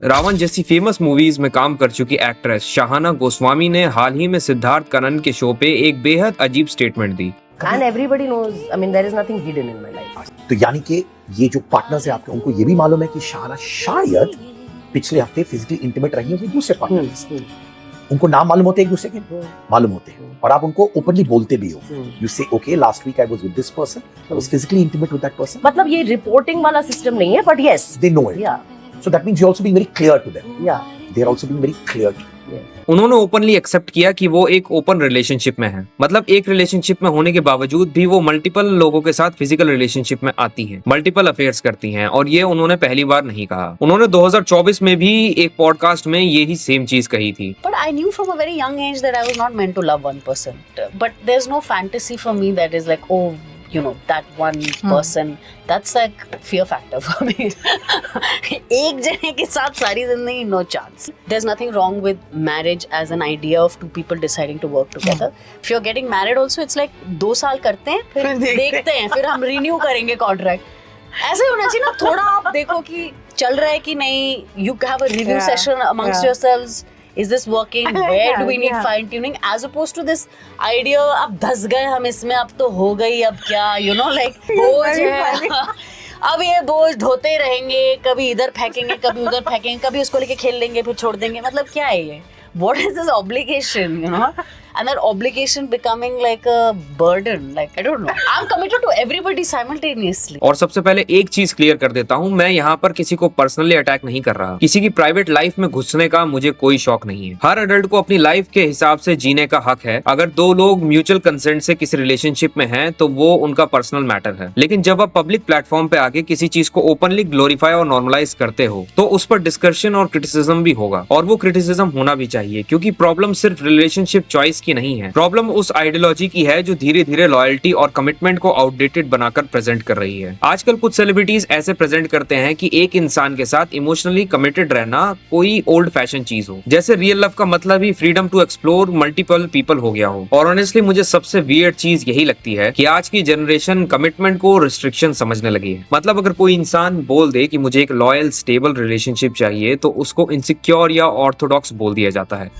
रावण जैसी famous movies में काम कर चुकी एक्ट्रेस शाहाना गोस्वामी ने हाल ही में सिद्धार्थ कनन के शो पे एक बेहद अजीब statement the. And everybody knows, I mean, there is nothing hidden in my life. तो यानी कि ये जो पार्टनर्स है आपके, उनको ये भी मालूम है कि शाहाना शायद पिछले हफ्ते फिजिकली इंटीमेट रही होगी दूसरे पार्टनर। उनको नाम मालूम होते हैं एक दूसरे के, मालूम होते हैं, और आप उनको ओपनली बोलते भी हो। You say okay, last week I was with this person, I was physically intimate with that person. मतलब ये रिपोर्टिंग वाला सिस्टम नहीं है, but yes, they know it. So that means you're also being very clear to them. Yeah. They're also being very clear to you. उन्होंने openly accept किया कि वो एक ओपन रिलेशनशिप में है। मतलब एक रिलेशनशिप में होने के बावजूद भी वो मल्टीपल लोगों के साथ फिजिकल रिलेशनशिप में आती हैं, मल्टीपल अफेयर्स करती हैं, और ये उन्होंने पहली बार नहीं कहा। उन्होंने 2024 में भी एक पॉडकास्ट में यही सेम चीज कही थी। But I knew from a very young age that I was not meant to love one person. But there's no fantasy for me that is like, oh, you know, that one person. That's like fear factor for me. एक जने के साथ सारी जिंदगी, no chance. There's nothing wrong with marriage as an idea of two people deciding to work together. If you're getting married also, it's like 2 साल करते हैं, फिर देखते हैं, फिर हम renew करेंगे contract. ऐसे होना चाहिए ना, थोड़ा आप देखो कि चल रहा है कि नहीं. You have a review session amongst yourselves. Is this working? Where do we need fine tuning? As opposed to this idea, अब धस गए हम इसमें, अब तो हो गई, अब क्या, you know, like बोझ है, अब ये बोझ ढोते रहेंगे, कभी इधर फेंकेंगे, कभी उधर फेंकेंगे, कभी उसको लेके खेल लेंगे, फिर छोड़ देंगे. मतलब क्या है ये? What is this obligation, you know? And that obligation becoming like a burden, like I don't know. I'm committed to everybody simultaneously. और सबसे पहले एक चीज क्लियर कर देता हूँ, मैं यहाँ पर किसी को पर्सनली अटैक नहीं कर रहा। किसी की प्राइवेट लाइफ में घुसने का मुझे कोई शौक नहीं है। हर अडल्ट को अपनी लाइफ के हिसाब से जीने का हक है। अगर 2 लोग म्यूचुअल कंसेंट से किसी रिलेशनशिप में हैं, तो वो उनका पर्सनल मैटर है। लेकिन जब आप पब्लिक प्लेटफॉर्म पे आके किसी चीज को ओपनली ग्लोरीफाई और नॉर्मलाइज करते हो, तो उस पर डिस्कशन और क्रिटिसिज्म भी होगा, और वो क्रिटिसिज्म होना भी चाहिए, क्योंकि प्रॉब्लम सिर्फ रिलेशनशिप चॉइस की नहीं है। प्रॉब्लम उस आइडियोलॉजी की है जो धीरे धीरे लॉयल्टी और कमिटमेंट को आउटडेटेड बनाकर प्रेजेंट कर रही है। आजकल कुछ सेलिब्रिटीज ऐसे प्रेजेंट करते हैं कि एक इंसान के साथ इमोशनली कमिटेड रहना कोई ओल्ड फैशन चीज हो, जैसे रियल लव का मतलब ही freedom to explore multiple people हो गया हो। और ऑनेस्टली मुझे सबसे वियर्ड चीज यही लगती है कि आज की जनरेशन कमिटमेंट को रिस्ट्रिक्शन समझने लगी है। मतलब अगर कोई इंसान बोल दे कि मुझे एक लॉयल स्टेबल रिलेशनशिप चाहिए, तो उसको इनसिक्योर या ऑर्थोडॉक्स बोल दिया जाता है।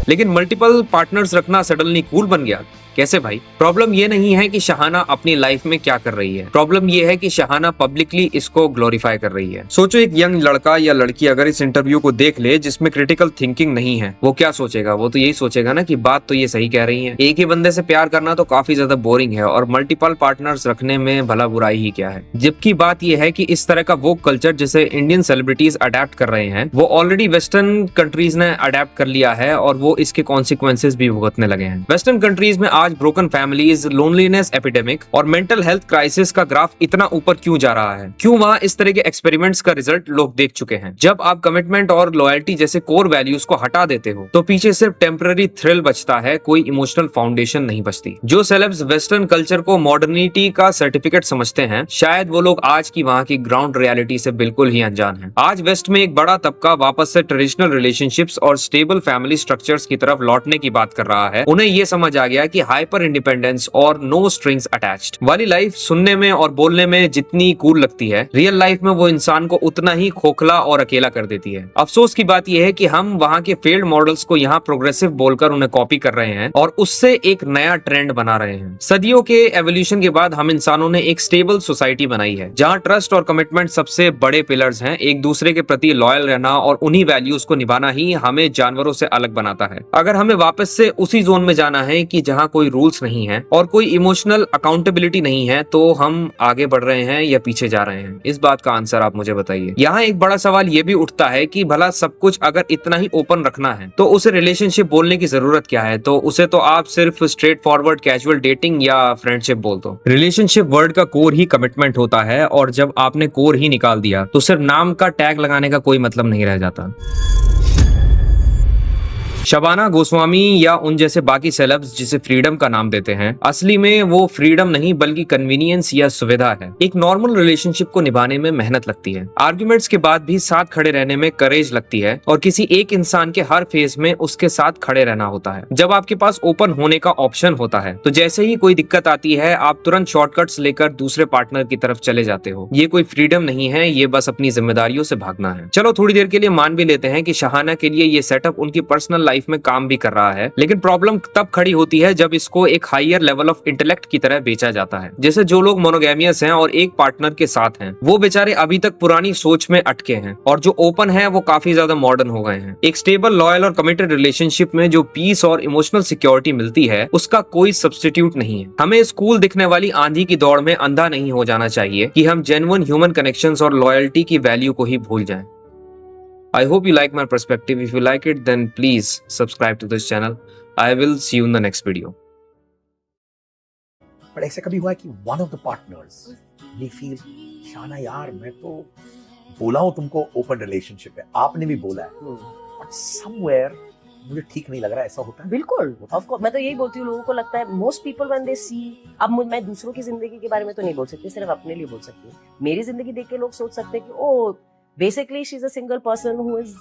लेकिन मल्टीपल पार्टनर्स रखना सडनली कूल बन गया। कैसे भाई? प्रॉब्लम ये नहीं है कि शाहाना अपनी लाइफ में क्या कर रही है, प्रॉब्लम ये है कि शाहाना पब्लिकली इसको ग्लोरीफाई कर रही है। सोचो एक यंग लड़का या लड़की अगर इस इंटरव्यू को देख ले जिसमें क्रिटिकल थिंकिंग नहीं है, वो क्या सोचेगा? वो तो यही सोचेगा ना कि बात तो ये सही कह रही है। एक ही बंदे से प्यार करना तो काफी ज्यादा बोरिंग है, और मल्टीपल पार्टनर्स रखने में भला बुराई ही क्या है। जबकि बात यह है कि इस तरह का वो कल्चर जिसे इंडियन सेलिब्रिटीज अडेप्ट कर रहे हैं, वो ऑलरेडी वेस्टर्न कंट्रीज ने अडेप्ट कर लिया है, और वो इसके कॉन्सिक्वेंसेज भी भुगतने लगे हैं। वेस्टर्न कंट्रीज में आज ब्रोकन फैमिलीज, लोनलीनेस एपिडेमिक और मेंटल हेल्थ क्राइसिस का ग्राफ इतना ऊपर क्यों जा रहा है? क्यों? वहाँ इस तरह के एक्सपेरिमेंट्स का रिजल्ट लोग देख चुके हैं। जब आप कमिटमेंट और लॉयल्टी जैसे कोर वैल्यूज को हटा देते हो, तो पीछे सिर्फ टेम्पररी थ्रिल बचता है, कोई इमोशनल फाउंडेशन नहीं बचती। जो सेलेब्स वेस्टर्न कल्चर को मॉडर्निटी का सर्टिफिकेट समझते हैं, शायद वो लोग आज की वहाँ की ग्राउंड रियलिटी से बिल्कुल ही अनजान है। आज वेस्ट में एक बड़ा तबका वापस से ट्रेडिशनल रिलेशनशिप्स और स्टेबल फैमिली स्ट्रक्चर्स की तरफ लौटने की बात कर रहा है। उन्हें ये समझ आ गया कि हाइपर इंडिपेंडेंस और नो स्ट्रिंग्स अटैच्ड वाली लाइफ सुनने में और बोलने में जितनी कूल लगती है, रियल लाइफ में वो इंसान को उतना ही खोखला और अकेला कर देती है। अफसोस की बात यह है कि हम वहाँ के फेल्ड मॉडल्स को यहाँ प्रोग्रेसिव बोलकर उन्हें कॉपी कर रहे हैं और उससे एक नया ट्रेंड बना रहे हैं। सदियों के एवोल्यूशन के बाद हम इंसानों ने एक स्टेबल सोसाइटी बनाई है, जहाँ ट्रस्ट और कमिटमेंट सबसे बड़े पिलर्स हैं। एक दूसरे के प्रति लॉयल रहना और उन्हीं वैल्यूज को निभाना ही हमें जानवरों से अलग बनाता है। अगर हमें वापस से उसी जोन में जाना है कि जहाँ कोई रूल्स नहीं है और कोई इमोशनल अकाउंटेबिलिटी नहीं है, तो हम आगे बढ़ रहे हैं या पीछे जा रहे हैं? इस बात का आंसर आप मुझे बताइए। यहाँ एक बड़ा सवाल ये भी उठता है कि भला सब कुछ अगर इतना ही ओपन रखना है, तो उसे रिलेशनशिप बोलने की जरूरत क्या है? तो उसे तो आप सिर्फ स्ट्रेट फॉरवर्ड कैजुअल डेटिंग या फ्रेंडशिप बोल दो। रिलेशनशिप वर्ड का कोर ही कमिटमेंट होता है, और जब आपने कोर ही निकाल दिया, तो सिर्फ नाम का टैग लगाने का कोई मतलब नहीं रह जाता। शबाना गोस्वामी या उन जैसे बाकी सेलेब्स जिसे फ्रीडम का नाम देते हैं, असली में वो फ्रीडम नहीं बल्कि कन्वीनियंस या सुविधा है। एक नॉर्मल रिलेशनशिप को निभाने में मेहनत लगती है, आर्ग्यूमेंट्स के बाद भी साथ खड़े रहने में करेज लगती है और किसी एक इंसान के हर फेज में उसके साथ खड़े रहना होता है। जब आपके पास ओपन होने का ऑप्शन होता है तो जैसे ही कोई दिक्कत आती है आप तुरंत शॉर्टकट्स लेकर दूसरे पार्टनर की तरफ चले जाते हो। ये कोई फ्रीडम नहीं है, ये बस अपनी जिम्मेदारियों से भागना है। चलो थोड़ी देर के लिए मान भी लेते हैं कि शहाना के लिए ये सेटअप उनकी पर्सनल लाइफ में काम भी कर रहा है, लेकिन प्रॉब्लम तब खड़ी होती है जब इसको एक हायर लेवल ऑफ इंटेलेक्ट की तरह बेचा जाता है। जैसे जो लोग मोनोगैमियस हैं और एक पार्टनर के साथ हैं, वो बेचारे अभी तक पुरानी सोच में अटके हैं, और जो ओपन है वो काफी ज्यादा मॉडर्न हो गए हैं। एक स्टेबल, लॉयल और कमिटेड रिलेशनशिप में जो पीस और इमोशनल सिक्योरिटी मिलती है उसका कोई सब्स्टिट्यूट नहीं है। हमें स्कूल दिखने वाली आंधी की दौड़ में अंधा नहीं हो जाना चाहिए कि हम जेन्युइन ह्यूमन कनेक्शंस और लॉयल्टी की वैल्यू को ही भूल जाएं। I hope you like my perspective. If you like it, then please subscribe to this channel. I will see you in the next video. But ऐसा कभी हुआ है कि one of the partners we feel शाना यार मैं तो बोला हूं तुमको ओपन रिलेशनशिप है, आपने भी बोला है, बट समवेयर मुझे ठीक नहीं लग रहा, ऐसा होता है? बिल्कुल, ऑफ कोर्स। मैं तो यही बोलती हूँ, लोगों को लगता है मोस्ट पीपल व्हेन दे सी, अब मैं दूसरों की जिंदगी के बारे में तो नहीं बोल सकती, सिर्फ अपने लिए बोल सकती हूँ। मेरी जिंदगी देख के लोग सोच सकते हैं कि oh basically she is a single person who is